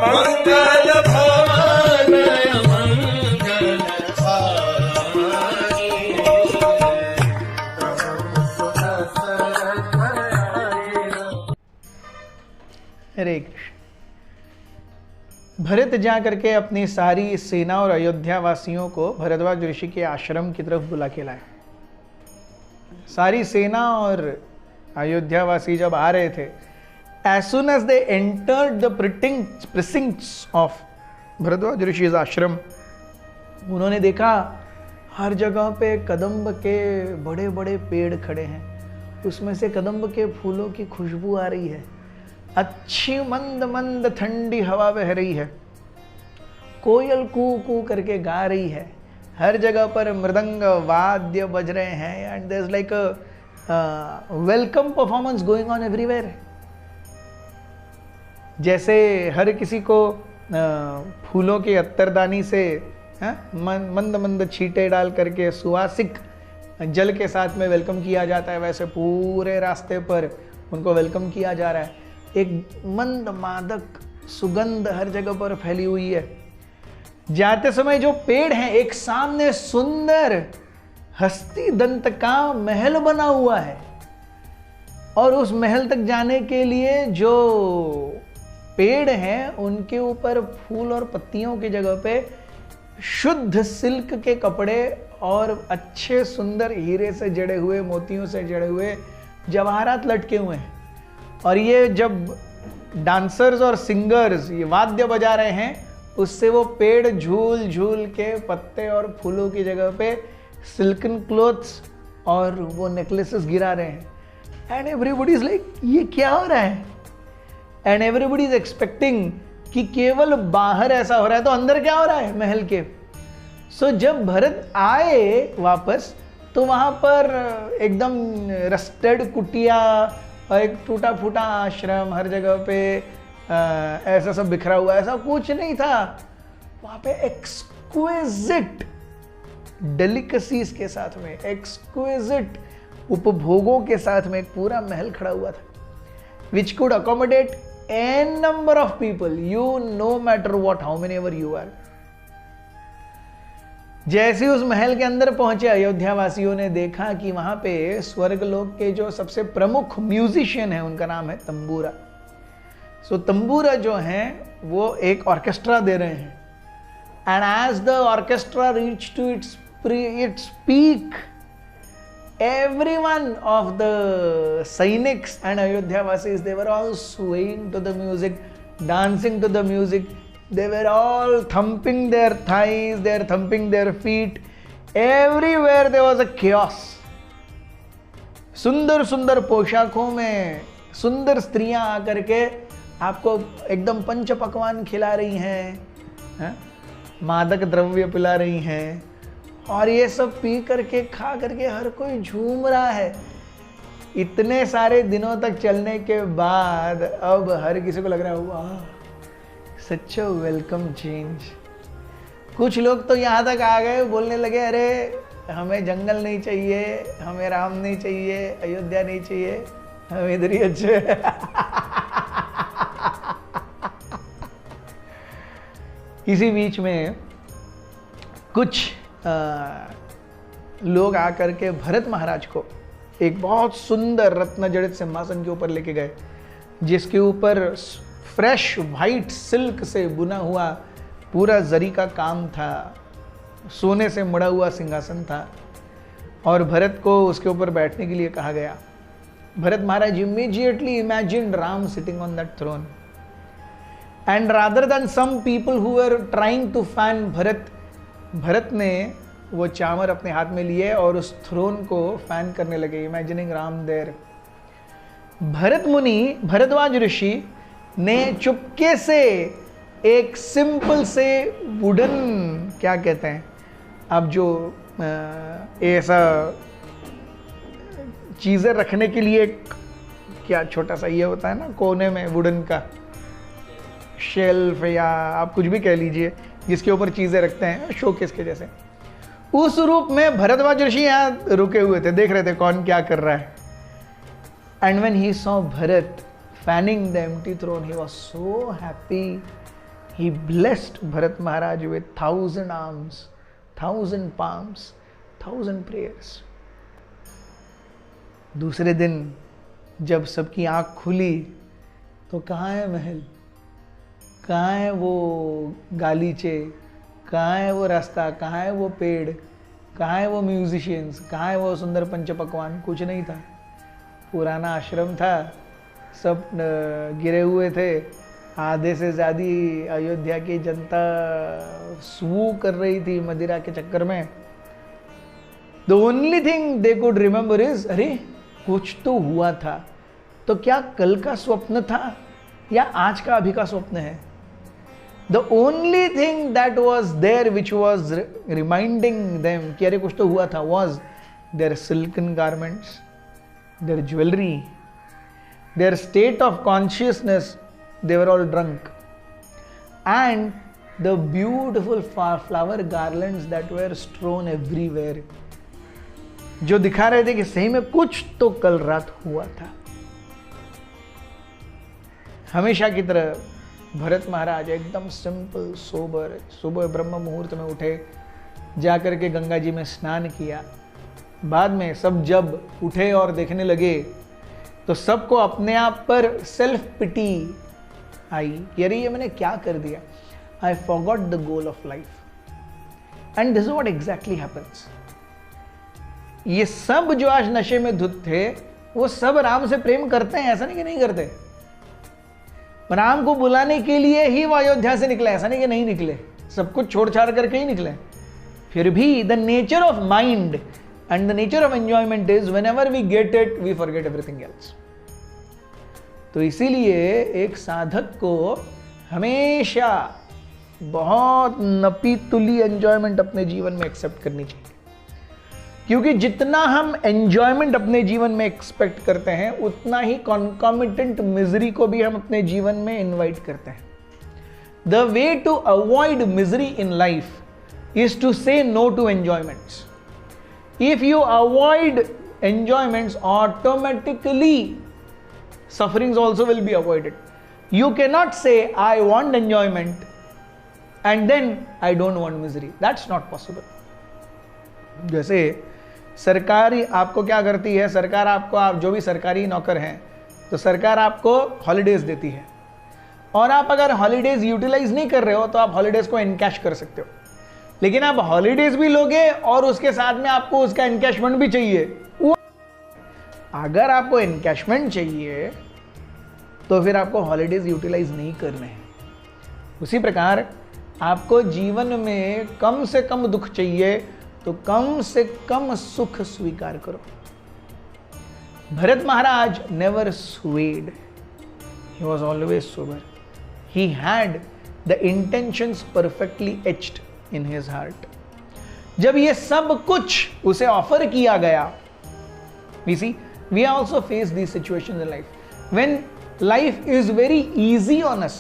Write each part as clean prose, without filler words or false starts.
मंगल भवन मंगल हारी। हरे कृष्ण। भरत जा करके अपनी सारी सेना और अयोध्या वासियों को भरद्वाज ऋषि के आश्रम की तरफ बुला के लाए। सारी सेना और अयोध्या वासी जब आ रहे थे, as soon as they entered the precincts of Bharadwaj ऋषि's आश्रम, उन्होंने देखा हर जगह पे कदम्ब के बड़े बड़े पेड़ खड़े हैं, उसमें से कदम्ब के फूलों की खुशबू आ रही है, अच्छी मंद मंद ठंडी हवा बह रही है, कोयल कू कू करके गा रही है, हर जगह पर मृदंग वाद्य बज रहे हैं, and there is like a welcome performance going on everywhere. जैसे हर किसी को फूलों के अत्तरदानी से मंद मंद छींटे डाल करके सुवासिक जल के साथ में वेलकम किया जाता है, वैसे पूरे रास्ते पर उनको वेलकम किया जा रहा है। एक मंद मादक सुगंध हर जगह पर फैली हुई है। जाते समय जो पेड़ हैं, एक सामने सुंदर हस्ती दंत का महल बना हुआ है, और उस महल तक जाने के लिए जो पेड़ हैं उनके ऊपर फूल और पत्तियों की जगह पे शुद्ध सिल्क के कपड़े और अच्छे सुंदर हीरे से जड़े हुए, मोतियों से जड़े हुए जवाहरात लटके हुए हैं। और ये जब डांसर्स और सिंगर्स ये वाद्य बजा रहे हैं, उससे वो पेड़ झूल झूल के पत्ते और फूलों की जगह पे सिल्कन क्लोथ्स और वो नेकलेसेस गिरा रहे हैं। एंड एवरीबडी इज लाइक, ये क्या हो रहा है? एंड एवरीबडी इज एक्सपेक्टिंग कि केवल बाहर ऐसा हो रहा है तो अंदर क्या हो रहा है महल के। सो जब भरत आए वापस, तो वहां पर एकदम रस्टेड कुटिया और एक टूटा फूटा आश्रम, हर जगह पे ऐसा सब बिखरा हुआ, ऐसा कुछ नहीं था। वहां पे एक्सक्विजिट डेलिकेसीज के साथ में, एक्सक्विजिट उपभोगों के साथ में एक पूरा महल खड़ा हुआ था, which could accommodate n number of people, you no matter what, how many ever you are। जैसे उस महल के अंदर पहुंचे, अयोध्या वासियों ने देखा कि वहां पे स्वर्गलोक के जो सबसे प्रमुख म्यूजिशियन है, उनका नाम है तंबूरा। सो तंबूरा जो है वो एक ऑर्केस्ट्रा दे रहे हैं, and as the orchestra reach to its peak, everyone of the Sainiks and Ayodhya Vasis, they were all swaying to the music, dancing to the music. They were all thumping their thighs, they were thumping their feet. Everywhere there was a chaos. सुंदर सुंदर पोशाकों में सुंदर स्त्रियां आकर के आपको एकदम पंच पकवान खिला रही हैं, मादक द्रव्य पिला रही हैं, और ये सब पी करके खा करके हर कोई झूम रहा है। इतने सारे दिनों तक चलने के बाद अब हर किसी को लग रहा है, वाह सच अ वेलकम चेंज। कुछ लोग तो यहाँ तक आ गए, बोलने लगे, अरे हमें जंगल नहीं चाहिए, हमें राम नहीं चाहिए, अयोध्या नहीं चाहिए, हम इधर ही अच्छे। इसी बीच में कुछ लोग आकर के भरत महाराज को एक बहुत सुंदर रत्न जड़ित सिंहासन के ऊपर लेके गए, जिसके ऊपर फ्रेश वाइट सिल्क से बुना हुआ पूरा जरी का काम था, सोने से मड़ा हुआ सिंहासन था, और भरत को उसके ऊपर बैठने के लिए कहा गया। भरत महाराज immediately imagined Ram sitting on that throne, and rather than some people who were trying to fan Bharat ने वो चामर अपने हाथ में लिए और उस थ्रोन को फैन करने लगे, इमेजिनिंग राम देयर। भरत मुनि, भरद्वाज ऋषि ने चुपके से एक सिंपल से वुडन, क्या कहते हैं अब, जो ऐसा चीज़ें रखने के लिए क्या छोटा सा ये होता है ना कोने में वुडन का शेल्फ, या आप कुछ भी कह लीजिए, जिसके ऊपर चीज़ें रखते हैं शोकेस के जैसे, उस रूप में भरद्वाज ऋषि यहाँ रुके हुए थे, देख रहे थे कौन क्या कर रहा है। And when he saw Bharat fanning the empty throne, he was so happy He blessed Bharat Maharaj with 1,000 arms, 1,000 palms, 1,000 prayers. दूसरे दिन जब सबकी आंख खुली तो कहाँ है महल, कहाँ है वो गालीचे, कहाँ है वो रास्ता, कहाँ है वो पेड़, कहाँ है वो म्यूजिशियंस, कहाँ है वो सुंदर पंच पकवान? कुछ नहीं था। पुराना आश्रम था, सब गिरे हुए थे। आधे से ज़्यादा अयोध्या की जनता स्वू कर रही थी मदिरा के चक्कर में। The only thing they could remember is, अरे कुछ तो हुआ था। तो क्या कल का स्वप्न था या आज का अभी का स्वप्न है? The only thing that was there which was reminding them कि अरे कुछ तो हुआ था, was there silken garments, their jewellery, their state of consciousness. They were all drunk, and the beautiful flower garlands that were strewn everywhere, जो दिखा रहे थे कि सही में कुछ तो कल रात हुआ था। हमेशा की तरह भरत महाराज एकदम सिंपल सोबर सुबह ब्रह्म मुहूर्त में उठे, जाकर के गंगा जी में स्नान किया। बाद में सब जब उठे और देखने लगे तो सबको अपने आप पर सेल्फ पिटी आई कि अरे ये मैंने क्या कर दिया। I forgot the goal of life, and this is what exactly happens. ये सब जो आज नशे में धुत थे वो सब राम से प्रेम करते हैं, ऐसा नहीं कि नहीं करते। राम को बुलाने के लिए ही वो अयोध्या से निकले, ऐसा नहीं कि नहीं निकले, सब कुछ छोड़ छाड़ करके ही निकले। फिर भी the nature of mind and the nature of enjoyment is whenever we get it we forget everything else. तो इसीलिए एक साधक को हमेशा बहुत नपी तुली एंजॉयमेंट अपने जीवन में एक्सेप्ट करनी चाहिए, क्योंकि जितना हम एंजॉयमेंट अपने जीवन में एक्सपेक्ट करते हैं उतना ही कॉन्कॉमिटेंट मिजरी को भी हम अपने जीवन में इनवाइट करते हैं। The way to avoid misery in life is to say no to enjoyments. If you avoid enjoyments, automatically sufferings also will be avoided. You cannot say I want enjoyment and then I don't want misery. That's not possible. जैसे सरकारी आपको क्या करती है, सरकार आपको, आप जो भी सरकारी नौकर हैं तो सरकार आपको हॉलीडेज देती है, और आप अगर हॉलीडेज यूटिलाइज नहीं कर रहे हो तो आप हॉलीडेज को एनकैश कर सकते हो। लेकिन आप हॉलीडेज भी लोगे और उसके साथ में आपको उसका एनकैशमेंट भी चाहिए। अगर आपको एनकैशमेंट चाहिए तो फिर आपको हॉलीडेज यूटिलाइज नहीं करने हैं। उसी प्रकार आपको जीवन में कम से कम दुख चाहिए तो कम से कम सुख स्वीकार करो। Bharat Maharaj never swayed, he was always sober. He had the intentions perfectly etched in his heart. जब ये सब कुछ उसे ऑफर किया गया, we see we also face these situations in life when life is very easy on us,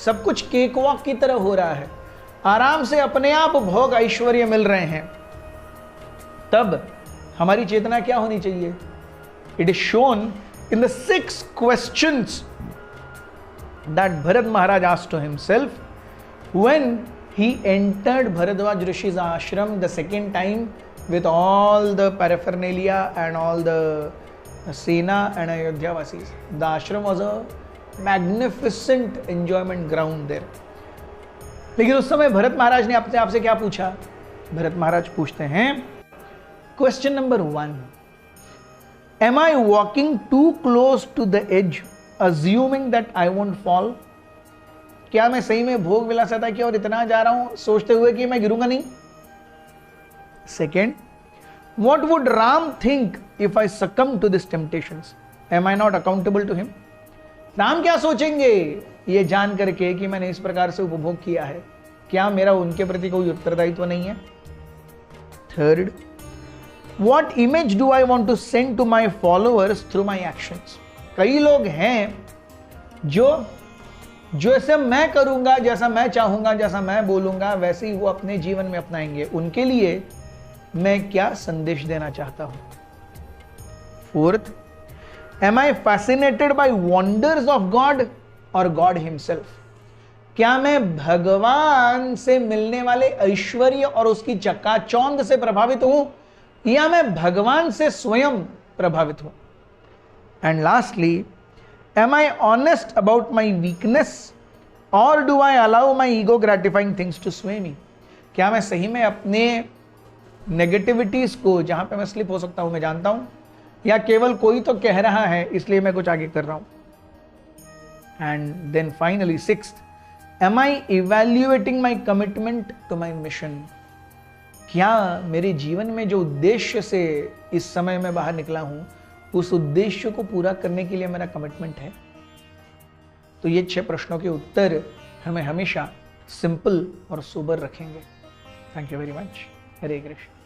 सब कुछ cake walk की तरह हो रहा है, आराम से अपने आप भोग ऐश्वर्य मिल रहे हैं, तब हमारी चेतना क्या होनी चाहिए? It is shown in the 6 questions that Bharat Maharaj asked to himself when he entered Bharadwaj Rishi's ashram the second time with all the paraphernalia and all the Sena and Ayodhya Vasis. The ashram was a magnificent enjoyment ground there. लेकिन उस समय भरत महाराज ने अपने आप से क्या पूछा? भरत महाराज पूछते हैं, question number 1, Am I walking too close to the edge, assuming that I won't fall? क्या मैं सही में भोग विलासिता की ओर इतना जा रहा हूं सोचते हुए कि मैं गिरूंगा नहीं? Second, what would Ram think if I succumb to these temptations? Am I not accountable to him? Ram क्या सोचेंगे ये जान करके कि मैंने इस प्रकार से उपभोग किया है? क्या मेरा उनके प्रति कोई उत्तरदायित्व नहीं है? Third, what image do I want to send to my followers through my actions? कई लोग हैं जो जैसे मैं करूंगा, जैसा मैं चाहूंगा, जैसा मैं बोलूंगा वैसे ही वो अपने जीवन में अपनाएंगे। उनके लिए मैं क्या संदेश देना चाहता हूं? Fourth, am I fascinated by wonders of God और गॉड हिमसेल्फ? क्या मैं भगवान से मिलने वाले ऐश्वर्य और उसकी चकाचौंध से प्रभावित हूं, या मैं भगवान से स्वयं प्रभावित हूं? And lastly, am I honest about my weakness और do I allow my ego gratifying things to sway me? क्या मैं सही में अपने नेगेटिविटीज को, जहां पे मैं स्लिप हो सकता हूं, मैं जानता हूं, या केवल कोई तो कह रहा है इसलिए मैं कुछ आगे कर रहा हूं? And then finally sixth, am I evaluating my commitment to my mission? क्या मेरे जीवन में जो उद्देश्य से इस समय में बाहर निकला हूं, उस उद्देश्य को पूरा करने के लिए मेरा कमिटमेंट है? तो ये 6 प्रश्नों के उत्तर हमें हमेशा सिंपल और सोबर रखेंगे। Thank you very much. Hare Krishna.